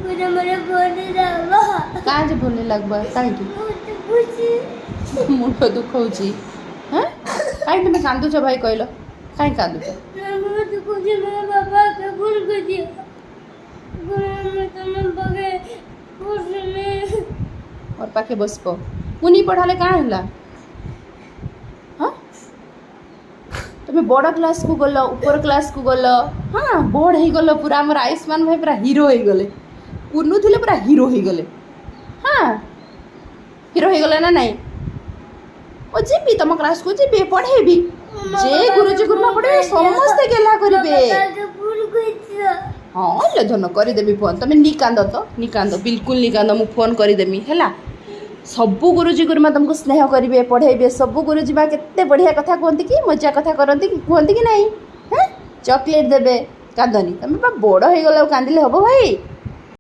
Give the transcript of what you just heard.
मुझे मेरे बोलने लगा कहाँ जे भल लगवा कहीं मुंड दुख होची हाँ कहीं तुम कांदुच भाई कहल कहीं कांदुच मुझे कुछ मेरे पापा के भूल कर दिया मैं तुम बगे पूछने और पाखे बस पो मुनी पढ़ाले कहाँ होला हाँ तुम्हें बड़ क्लास को गल ऊपर क्लास को गल हाँ बड़ हो गल पूरा आम आयुष्मान भाई पूरा हिरो हो गले पुनू थे पूरा हिरो हो गले हाँ हिरो हो गले ना नहीं ओ जीबी तुम क्लास को जीबी पढ़ेबी जे गुरुजी गुरुमा पढ़े समस्ते गेला करिवे भूल कर दिया हाँ ले धन करदेवी फोन तुम निकांद बिल्कुल निकांद मु फोन करदेमी है सबू गुरुजी गुरुमा तुमको स्नेह करेंगे पढ़ेबे सबू गुरुजी बा केते बढ़िया कथा कहते कि मजा कथा करती कहते कि नहीं हाँ चॉकलेट देवे कांदनी तुम बड़ हो गल कांदिले हम भाई